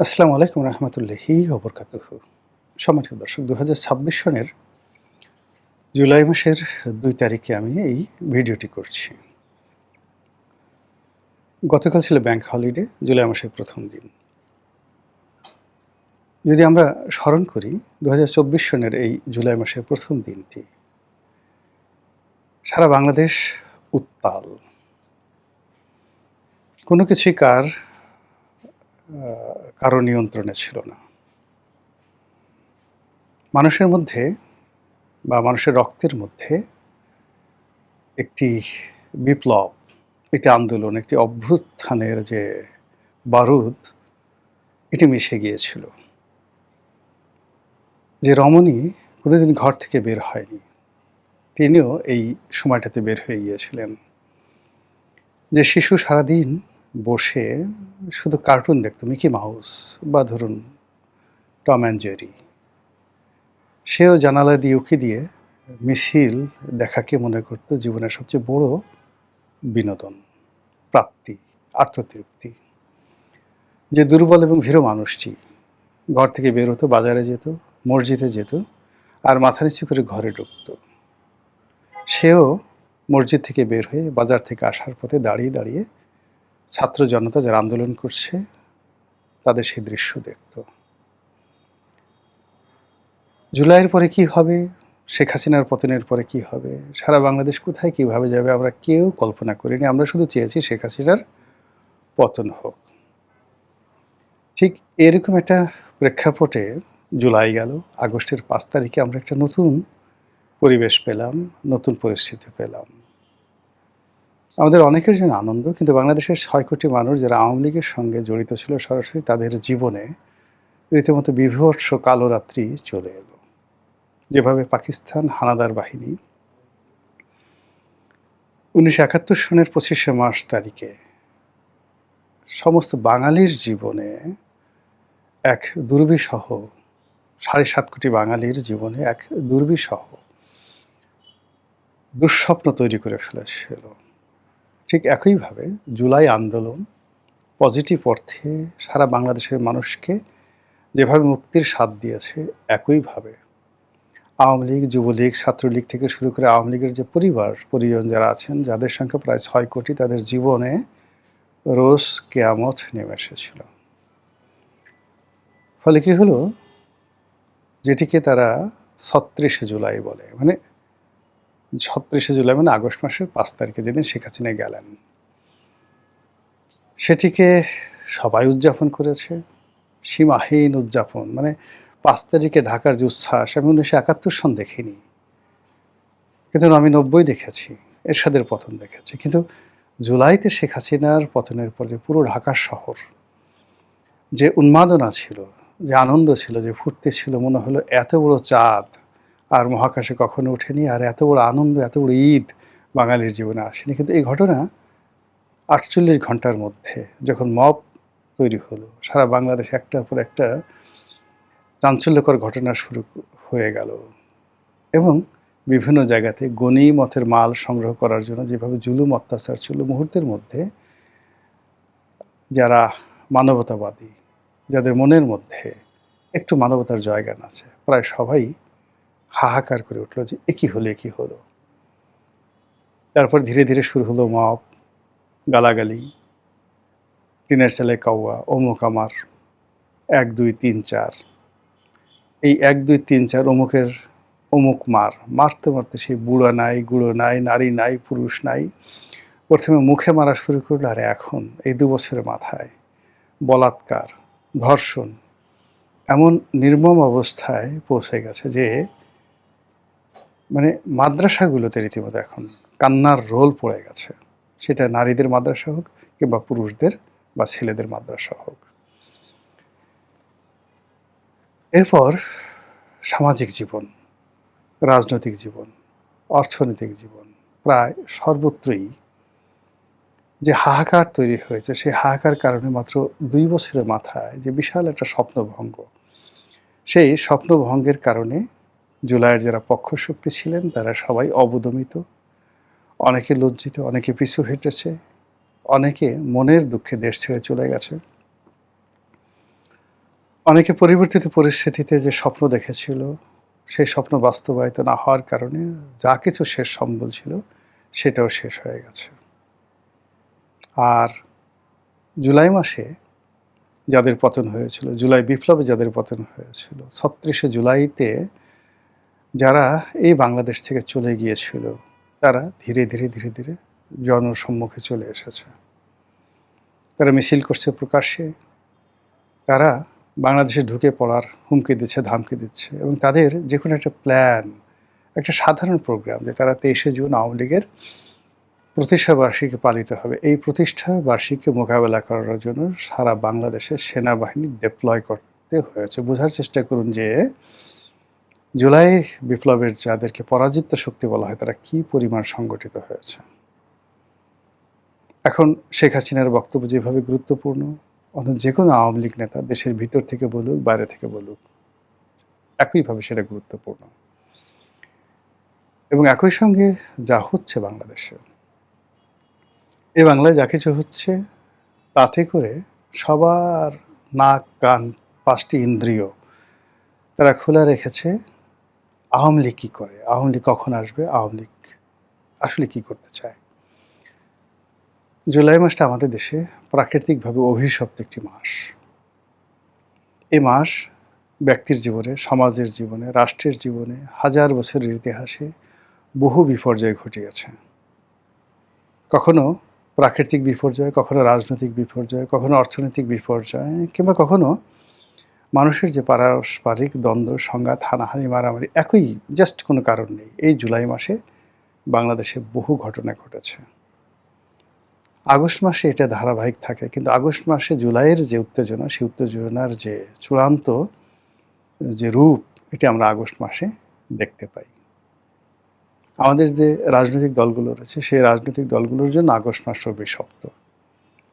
আসসালামু আলাইকুম রহমতুল্লাহি ওবরকাতুহু। সম্মানিত দর্শক, ২০২৬ সনের জুলাই মাসের ২ তারিখে আমি এই ভিডিওটি করছি। গতকাল ছিল ব্যাংক হলিডে, জুলাই মাসের প্রথম দিন। যদি আমরা স্মরণ করি ২০২৪ সনের এই জুলাই মাসের প্রথম দিনটি, সারা বাংলাদেশ উত্তাল। কোনো কিছুই কারো নিয়ন্ত্রণে ছিল না। মানুষের মধ্যে বা মানুষের রক্তের মধ্যে একটি বিপ্লব, একটি আন্দোলন, একটি অভ্যুত্থানের যে বারুদ, এটি মিশে গিয়েছিল। যে রমণী কোনোদিন ঘর থেকে বের হয়নি, তিনিও এই সময়টাতে বের হয়ে গিয়েছিলেন। যে শিশু সারাদিন বসে শুধু কার্টুন দেখত, মিকি মাউস বা ধরুন টম অ্যান্ড জেরি, সেও জানালা দিয়ে উঁকি দিয়ে মিছিল দেখাকে মনে করত জীবনের সবচেয়ে বড় বিনোদন, প্রাপ্তি, আত্মতৃপ্তি। যে দুর্বল এবং ভীরু মানুষটি ঘর থেকে বের হতো, বাজারে যেত, মসজিদে যেত, আর মাথা নিচু করে ঘরে ঢুকত, সেও মসজিদ থেকে বের হয়ে বাজার থেকে আসার পথে দাঁড়িয়ে দাঁড়িয়ে ছাত্র জনতা যারা আন্দোলন করছে তাদের সেই দৃশ্য দেখত। জুলাইয়ের পরে কি হবে, শেখ হাসিনার পতনের পরে কি হবে, সারা বাংলাদেশ কোথায় কিভাবে যাবে, আমরা কেউ কল্পনা করিনি। আমরা শুধু চেয়েছি শেখ হাসিনার পতন হোক। ঠিক এরকম একটা প্রেক্ষাপটে জুলাই গেল, আগস্টের ৫ তারিখে আমরা একটা নতুন পরিবেশ পেলাম, নতুন পরিস্থিতি পেলাম। আমাদের অনেকের জন্য আনন্দ, কিন্তু বাংলাদেশের ৬ কোটি মানুষ যারা আওয়ামী লীগের সঙ্গে জড়িত ছিল সরাসরি, তাদের জীবনে রীতিমতো বীভৎস কালো রাত্রি চলে এলো। যেভাবে পাকিস্তান হানাদার বাহিনী ১৯৭১ সনের ২৫শে মার্চ তারিখে সমস্ত বাঙালির জীবনে এক দুর্বিষহ, ৭.৫ কোটি বাঙালির জীবনে এক দুর্বিষহ দুঃস্বপ্ন তৈরি করে ফেলেছিল। ঠিক একইভাবে জুলাই আন্দোলন পজিটিভ অর্থে সারা বাংলাদেশের মানুষকে যেভাবে মুক্তির স্বাদ দিয়েছে, একইভাবে আওয়ামী লীগ, যুবলীগ, ছাত্রলীগ থেকে শুরু করে আওয়ামী লীগের যে পরিজন যারা আছেন, যাদের সংখ্যা প্রায় ৬ কোটি, তাদের জীবনে রোজ কেয়ামত নেমে এসেছিল। ফলে কি হলো, যেটিকে তারা ৩৬শে জুলাই বলে, মানে ৩৬শে জুলাই মানে আগস্ট মাসের ৫ তারিখে যেদিন শেখ হাসিনা গেলেন, সেটিকে সবাই উদযাপন করেছে, সীমাহীন উদযাপন। মানে ৫ তারিখে ঢাকার যে উচ্ছ্বাস, আমি ১৯৭১ সন দেখিনি, কিন্তু আমি ৯০ দেখেছি, এরশাদের পতন দেখেছি। কিন্তু জুলাইতে শেখ হাসিনার পতনের পর যে পুরো ঢাকা শহর যে উন্মাদনা ছিল, যে আনন্দ ছিল, যে ফুর্তি ছিল, মনে হলো এত বড় চাঁদ আর মহাকাশে কখনো ওঠেনি, আর এত বড় আনন্দ, এত বড় ঈদ বাঙালির জীবনে আসেনি। কিন্তু এই ঘটনা ৪৮ ঘন্টার মধ্যে যখন মব তৈরি হলো, সারা বাংলাদেশে একটার পর একটা চাঞ্চল্যকর ঘটনা শুরু হয়ে গেল, এবং বিভিন্ন জায়গাতে গনিমতের মাল সংগ্রহ করার জন্য যেভাবে জুলুম অত্যাচার ছিল, মুহূর্তের মধ্যে যারা মানবতাবাদী, যাদের মনের মধ্যে একটু মানবতার জয়গান আছে, প্রায় সবাই হাহাকার করে উঠল যে এ কী হলো, এ কী হলো। তারপর ধীরে ধীরে শুরু হলো মব, গালাগালি, টিনের ছেলে কাউয়া, অমুক আমার, ১ ২ ৩ ৪। এই ১ ২ ৩ ৪ অমুকের অমুক মারতে মারতে সেই বুড়া নাই, গুঁড়ো নাই, নারী নাই, পুরুষ নাই। প্রথমে মুখে মারা শুরু করলো, আর এখন এই ২ বছরের মাথায় বলাৎকার, ধর্ষণ এমন নির্মম অবস্থায় পৌঁছে গেছে যে মানে মাদ্রাসাগুলোতে রীতিমতো এখন কান্নার রোল পড়ে গেছে। সেটা নারীদের মাদ্রাসা হোক কিংবা পুরুষদের বা ছেলেদের মাদ্রাসা হোক। এরপর সামাজিক জীবন, রাজনৈতিক জীবন, অর্থনৈতিক জীবন, প্রায় সর্বত্রই যে হাহাকার তৈরি হয়েছে, সেই হাহাকার কারণে মাত্র ২ বছরের মাথায় যে বিশাল একটা স্বপ্নভঙ্গ, সেই স্বপ্নভঙ্গের কারণে জুলাইয়ের যারা পক্ষশক্তি ছিলেন তারা সবাই অবদমিত, অনেকে লজ্জিত, অনেকে পিছু হেঁটেছে, অনেকে মনের দুঃখে দেশ ছেড়ে চলে গেছে। অনেকে পরিবর্তিত পরিস্থিতিতে যে স্বপ্ন দেখেছিল, সেই স্বপ্ন বাস্তবায়িত না হওয়ার কারণে যা কিছু শেষ সম্বল ছিল, সেটাও শেষ হয়ে গেছে। আর জুলাই মাসে যাদের পতন হয়েছিল, জুলাই বিপ্লবে যাদের পতন হয়েছিল, ৩৬শে জুলাইতে যারা এই বাংলাদেশ থেকে চলে গিয়েছিল, তারা ধীরে, ধীরে, ধীরে, ধীরে জনসম্মুখে চলে এসেছে। তারা মিছিল করছে প্রকাশ্যে, তারা বাংলাদেশে ঢুকে পড়ার হুমকি দিচ্ছে, ধামকি দিচ্ছে এবং তাদের যে কোনো একটা প্ল্যান, একটা সাধারণ প্রোগ্রাম যে তারা ২৩শে জুন আওয়ামী লীগের প্রতিষ্ঠা বার্ষিকী পালিত হবে। এই প্রতিষ্ঠা বার্ষিকী মোকাবেলা করার জন্য সারা বাংলাদেশে সেনাবাহিনী ডিপ্লয় করতে হয়েছে। বোঝার চেষ্টা করুন যে জুলাই বিপ্লবের যাদেরকে পরাজিত শক্তি বলা হয়, তারা কি পরিমাণ সংগঠিত হয়েছে। এখন শেখ হাসিনার বক্তব্য যেভাবে গুরুত্বপূর্ণ, অন্য যে কোনো আওয়ামী লীগ নেতা দেশের ভিতর থেকে বলুক, বাইরে থেকে বলুক, একইভাবে সেটা গুরুত্বপূর্ণ। এবং একই সঙ্গে যা হচ্ছে বাংলাদেশে, এই বাংলায় যা কিছু হচ্ছে, তাতে করে সবার নাক, কান, ৫টি ইন্দ্রিয় তারা খোলা রেখেছে আওয়ামী লীগ কী করে, আওয়ামী লীগ কখন আসবে, আওয়ামী লীগ আসলে কী করতে চায়। জুলাই মাসটা আমাদের দেশে প্রাকৃতিকভাবে অভিশপ্ত একটি মাস। এই মাস ব্যক্তির জীবনে, সমাজের জীবনে, রাষ্ট্রের জীবনে হাজার বছরের ইতিহাসে বহু বিপর্যয় ঘটিয়েছে। কখনো প্রাকৃতিক বিপর্যয়, কখনো রাজনৈতিক বিপর্যয়, কখনো অর্থনৈতিক বিপর্যয়, কিংবা কখনো মানুষের যে পারস্পরিক দ্বন্দ্ব, সংঘাত, হানাহানি, মারামারি, একই জাস্ট কোনো কারণ নেই। এই জুলাই মাসে বাংলাদেশে বহু ঘটনা ঘটেছে। আগস্ট মাসে এটা ধারাবাহিক থাকে, কিন্তু আগস্ট মাসে জুলাইয়ের যে উত্তেজনা, সেই উত্তেজনার যে চূড়ান্ত যে রূপ, এটি আমরা আগস্ট মাসে দেখতে পাই। আমাদের যে রাজনৈতিক দলগুলো রয়েছে, সেই রাজনৈতিক দলগুলোর জন্য আগস্ট মাস অভিশপ্ত।